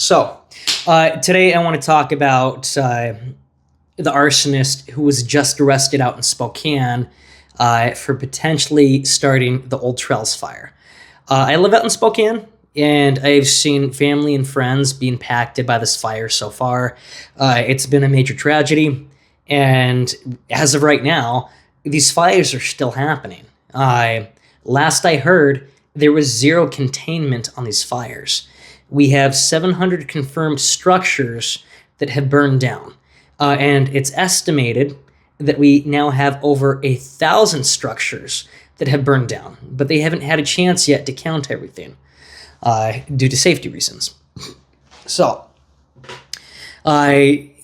Today I want to talk about the arsonist who was just arrested out in Spokane for potentially starting the Old Trails fire. I live out in Spokane, and I've seen family and friends be impacted by this fire so far. It's been a major tragedy, and as of right now, these fires are still happening. Last I heard, there was zero containment on these fires. We have 700 confirmed structures that have burned down. And it's estimated that we now have over 1,000 structures that have burned down, but they haven't had a chance yet to count everything due to safety reasons.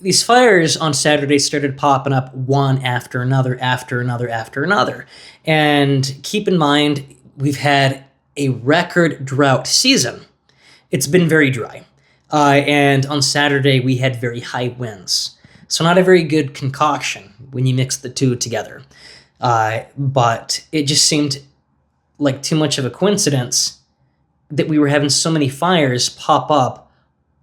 These fires on Saturday started popping up one after another, after another. And keep in mind, we've had a record drought season. It's been very dry. And on Saturday, we had very high winds. So not a very good concoction when you mix the two together. But it just seemed like too much of a coincidence that we were having so many fires pop up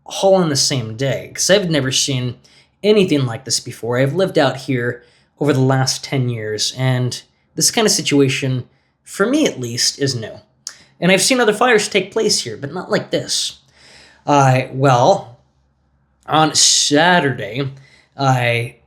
all on the same day. Because I've never seen anything like this before. I've lived out here over the last 10 years, and this kind of situation, for me at least, is new. And I've seen other fires take place here, but not like this. On Saturday,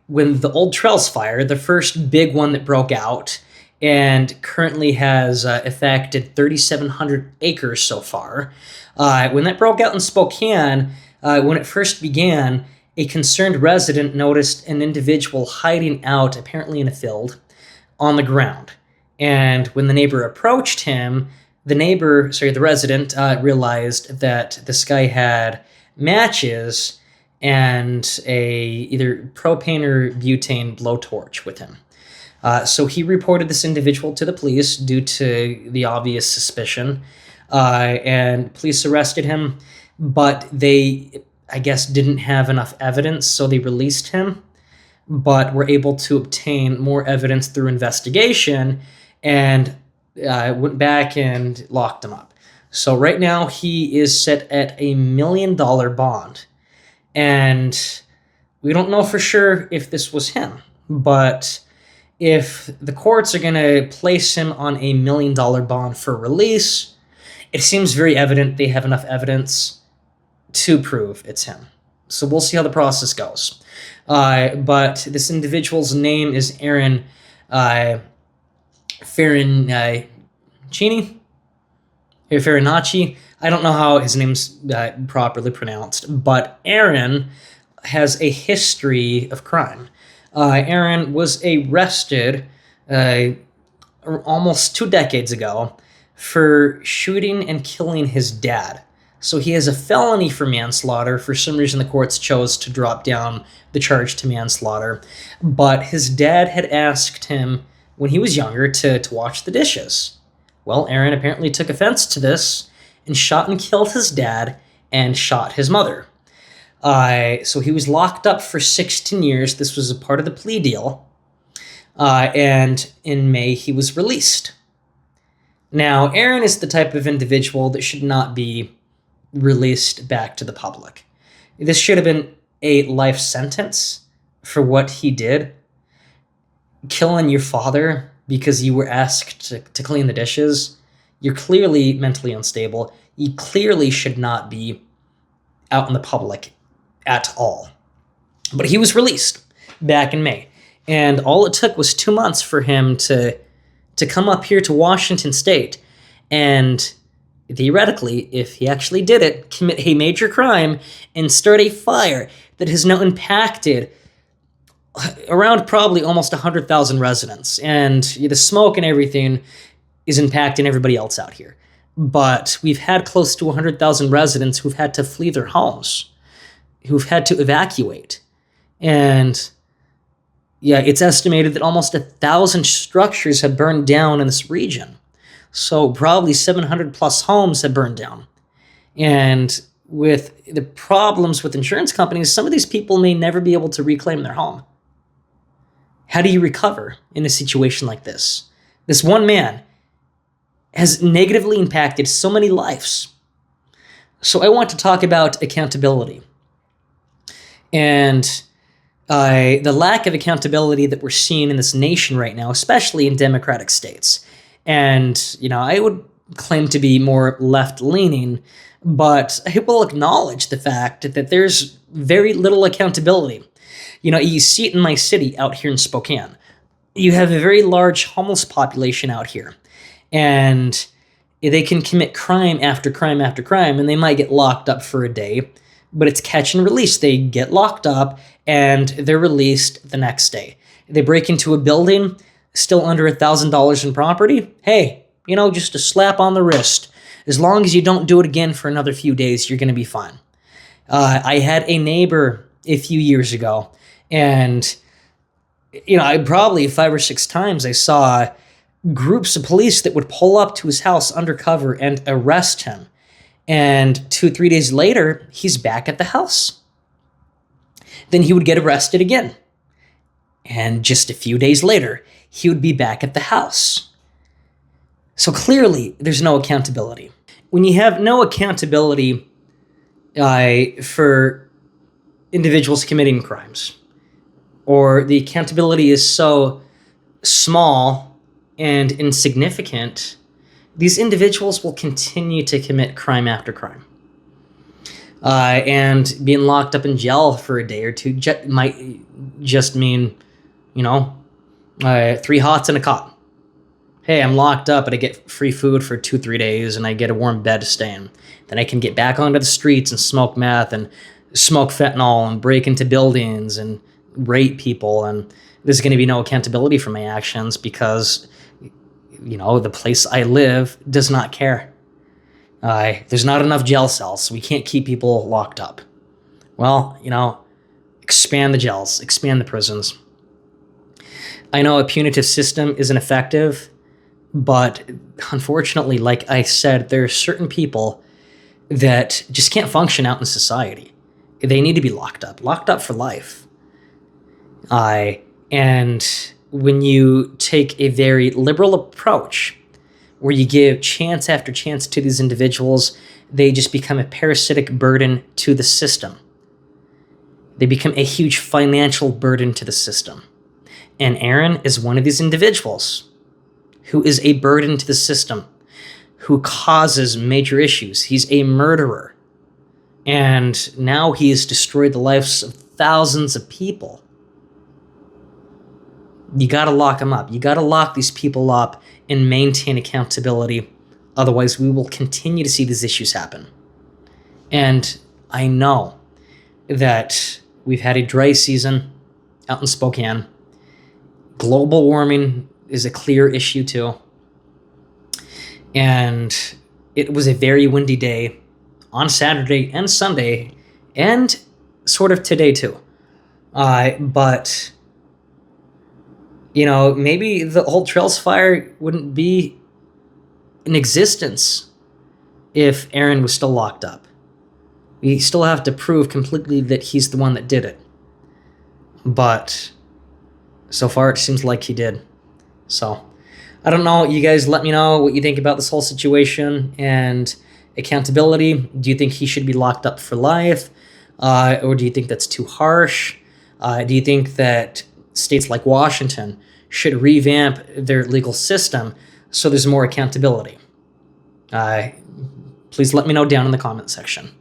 when the Old Trails fire, the first big one that broke out, and currently has affected 3,700 acres so far, when that broke out in Spokane, when it first began, a concerned resident noticed an individual hiding out, apparently in a field, on the ground. And when the neighbor approached him, the resident realized that this guy had matches and either propane or butane blowtorch with him. So he reported this individual to the police due to the obvious suspicion, and police arrested him, but they, I guess, didn't have enough evidence, so they released him, but were able to obtain more evidence through investigation, and went back and locked him up. So right now he is set at $1 million bond. And we don't know for sure if this was him. But if the courts are going to place him on $1 million bond for release, it seems very evident they have enough evidence to prove it's him. So we'll see how the process goes. But this individual's name is Aaron Farinacci. I don't know how his name's properly pronounced, but Aaron has a history of crime. Aaron was arrested almost 2 decades ago for shooting and killing his dad. So he has a felony for manslaughter. For some reason, the courts chose to drop down the charge to manslaughter. But his dad had asked him when he was younger to wash the dishes. Well, Aaron apparently took offense to this and shot and killed his dad and shot his mother. So he was locked up for 16 years. This was a part of the plea deal. And in May, he was released. Now, Aaron is the type of individual that should not be released back to the public. This should have been a life sentence for what he did. Killing your father because you were asked to clean the dishes. You're clearly mentally unstable. You clearly should not be out in the public at all. But he was released back in May. And all it took was 2 months for him to come up here to Washington State and theoretically, if he actually did it, commit a major crime and start a fire that has now impacted around probably almost 100,000 residents. And the smoke and everything is impacting everybody else out here. But we've had close to 100,000 residents who've had to flee their homes, who've had to evacuate. And yeah, it's estimated that almost 1,000 structures have burned down in this region. So probably 700 plus homes have burned down. And with the problems with insurance companies, some of these people may never be able to reclaim their home. How do you recover in a situation like this? This one man has negatively impacted so many lives. So I want to talk about accountability and the lack of accountability that we're seeing in this nation right now, especially in democratic states. And, I would claim to be more left-leaning, but I will acknowledge the fact that there's very little accountability. You see it in my city out here in Spokane. You have a very large homeless population out here, and they can commit crime after crime after crime, and they might get locked up for a day, but it's catch and release. They get locked up and they're released the next day. They break into a building, still under $1,000 in property. Hey, just a slap on the wrist. As long as you don't do it again for another few days, you're going to be fine. I had a neighbor a few years ago, and I probably 5 or 6 times I saw groups of police that would pull up to his house undercover and arrest him. And 2 or 3 days later, he's back at the house. Then he would get arrested again. And just a few days later, he would be back at the house. So clearly, there's no accountability. When you have no accountability for individuals committing crimes, or the accountability is so small and insignificant, these individuals will continue to commit crime after crime. And being locked up in jail for a day or two might just mean, 3 hots and a cot. Hey, I'm locked up, but I get free food for 2-3 days, and I get a warm bed to stay in. Then I can get back onto the streets and smoke meth and smoke fentanyl and break into buildings and rape people. And there's going to be no accountability for my actions because the place I live does not care. There's not enough jail cells, so we can't keep people locked up. Well, expand the jails, expand the prisons. I know a punitive system isn't effective, but unfortunately, like I said, there are certain people that just can't function out in society. They need to be locked up for life. And when you take a very liberal approach where you give chance after chance to these individuals, they just become a parasitic burden to the system. They become a huge financial burden to the system. And Aaron is one of these individuals who is a burden to the system, who causes major issues. He's a murderer. And now he has destroyed the lives of thousands of people. You got to lock them up. You got to lock these people up and maintain accountability. Otherwise, we will continue to see these issues happen. And I know that we've had a dry season out in Spokane. Global warming is a clear issue too. And it was a very windy day on Saturday and Sunday, and sort of today too. But maybe the whole Trails fire wouldn't be in existence if Aaron was still locked up. We still have to prove completely that he's the one that did it. But so far, it seems like he did. So, I don't know. You guys let me know what you think about this whole situation and accountability. Do you think he should be locked up for life? Or do you think that's too harsh? Do you think that states like Washington should revamp their legal system so there's more accountability? Please let me know down in the comment section.